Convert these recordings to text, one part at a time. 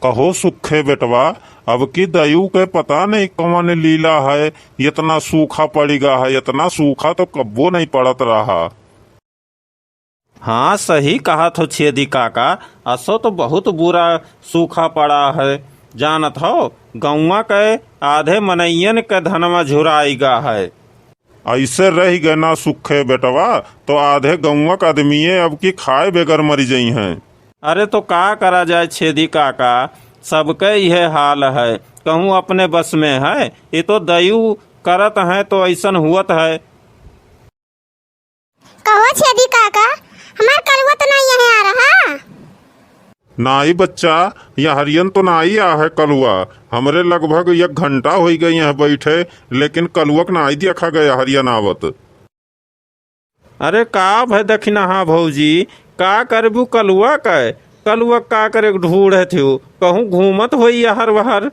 कहो सुखे बेटवा, अब की दयू के पता नहीं कौन लीला है, इतना सूखा पड़ेगा है, इतना सूखा तो कब्बो नहीं पड़त रहा। हाँ सही कहा तो छेदी काका, असो तो बहुत बुरा सूखा पड़ा है। जानत हो गौवा के आधे मनैयन के धनमा झुराईगा है। ऐसे रह गए ना सुखे बेटवा तो आधे गौवा का आदमी अब की खाए बेगर मरी गई हैं। अरे तो का करा जाए छेदी काका, सबके यह हाल है, कहूँ अपने बस में है। ये तो दयू करत है तो ऐसन हुआ है। कहो छेदी काका, हमार कलुआ तो नहीं यहाँ आ रहा। नाई बच्चा, यह हरियन तो नाई आ है कलुआ। हमरे लगभग 1 घंटा हो गई यहाँ बैठे, लेकिन कलुआ नाई देखा गया हरियन आवत। अरे का भाई दखिना हाँ भौजी, का करबू कलुआ के? कलुआ का करे ढूंढे थी, कहूँ घूमत हो हर वहर।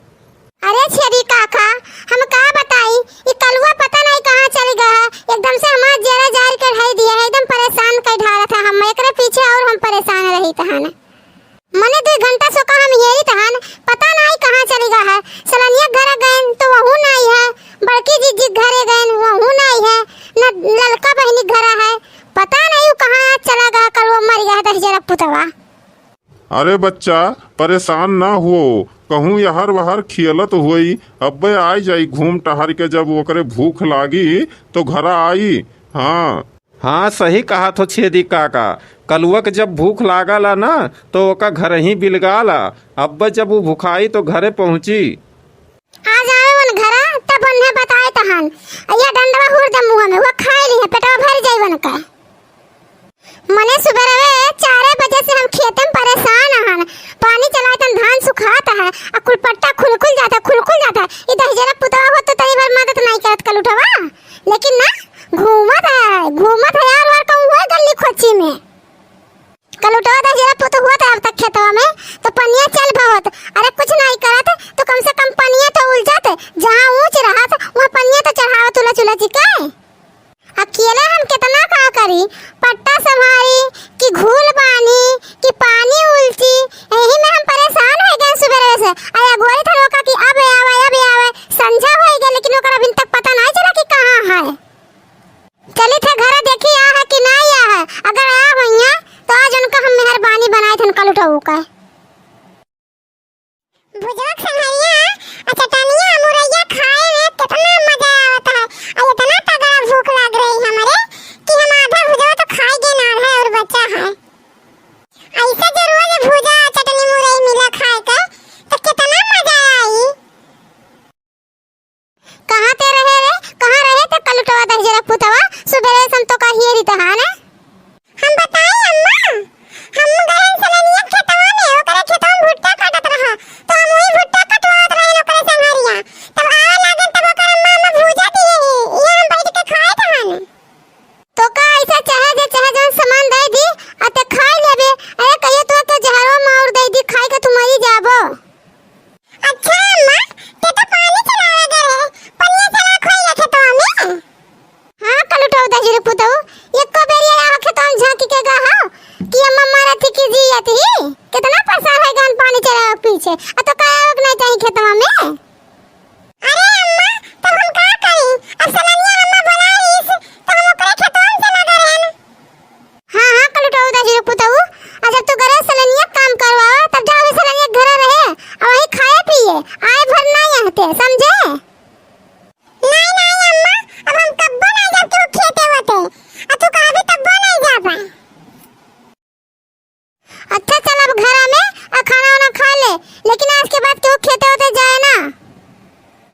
अरे छेदी काका, हम का बताई, ये कलुआ पता नहीं कहाँ चल गया। एकदम से हमारा जरा जार कर ढाई दिया है, एकदम परेशान कर ढाला था। हम एकरे पीछे और हम परेशान रही तहन। मने 2 घंटा सो का हम यही तहन, पता नहीं कहाँ चली गया है। सलनिया घर गए तो वहू नहीं है, बड़की जीजी घरे गए वहू नहीं है, न ललका बहनी घर है, पता नहीं कहाँ चला गया। कलुआ मर गया है जरा पुतवा। अरे बच्चा परेशान ना हो, कहूँ यहर वहर खियलत हुई, अब्बे आई जाई घूम टहर के, जब ओकरे भूख लागी तो घर आई। हाँ हाँ सही कहा तो छेदी काका, कलुआ के जब भूख लागला ना तो ओका घर ही बिलगाला। अब जब वो भूखाई तो घरे पहुंची। आ जाए वन घरा तब उन्हें बताए तहन, या डंडवा हुर दम मुंह में वो खाए ली है, पेटवा भर जाई वन का। मने सुबह 4 बजे से हम खेत में परेशान हन, पानी चलाए तन धान सुखाता है, आ कुलपट्टा खुलखुल जाता है। ये दहजरा पुतवा हो तो तनी भर मदद नहीं करत कलुठवा, लेकिन ना घूमत है यार वार कहूँ है गली खोची में। कलुठवा दहजरा पुत हुआ था अब तक खेतवा में, तो पनिया चल भवत। अरे कुछ नहीं करत तो कम से कम पनिया तो उलझत, जहाँ ऊंच रहत वहाँ पनिया तो चढ़ावत उलझ के। अकेले हम कितना का करी, पट्टा संभारी कि घूल बानी कि पानी उल्टी, यही में हम परेशान हो गए सुबह से। आया गोरी था लोका कि अब आवे संझा हो गया, लेकिन ओकर अभी तक पता नहीं चला कि कहाँ है। चली थे घर देखी आ है कि नहीं आ है, अगर आ भैया तो आज उनका हम मेहरबानी बनाए थे कल उठाऊ का। बुजुर्ग संघैया चटनिया मुरैया खाए में कितना मजा आता है, और इतना तगड़ा भूख लग रही हमारे कि हम आधा भुजा तो खाएंगे ना है और बच्चा है। ऐसे जो रोज भुजा चटनी मुरई मिला खाए के तो कितना मजा आई। कहाँ ते रहे रे, कहाँ रहे तो कल उठवा दहजरा पुतवा, सुबह सम तो कहिए री तहां ना। हम बताई अम्मा, हम गए सलनिया खेतवा में, ओकरे खेतवा में भुट्टा काटत रहा, तो हम वही भुट्टा कटवात रहे ओकरे संघरिया। तब आवे लागन तब ओकर मामा भुजा दिए, ये हम बैठ के खाए तहन। तो का ऐसा चाहे जो सामान दे दी अते खाई लेबे। अरे कहिए तो जहरो मार दे दी खाई के तुम मरी जाबो। अच्छा अम्मा, ते तो पानी चलावे गए, पनिया चला खोई रखे तो हमें। हाँ कलुटो दजरे पुतो, एको बेरी आवे के तो हम झांकी के गा हां कि अम्मा मारा थी कि जी आती कितना पैसा है गान पानी चला पीछे, आ तो का आवे नहीं चाहिए खेतवा में। अरे अम्मा तो हम का करी, अब सलनिया अम्मा बना रही तो हम ओकरे खेतवा में चला गए हैं। हाँ कलुटो दजरे पुतो, अगर तू घरे सलनिया काम करवावा तब जाओ सलनिया घर रहे और वही खाए पिए, आए भर नहीं आते समझे।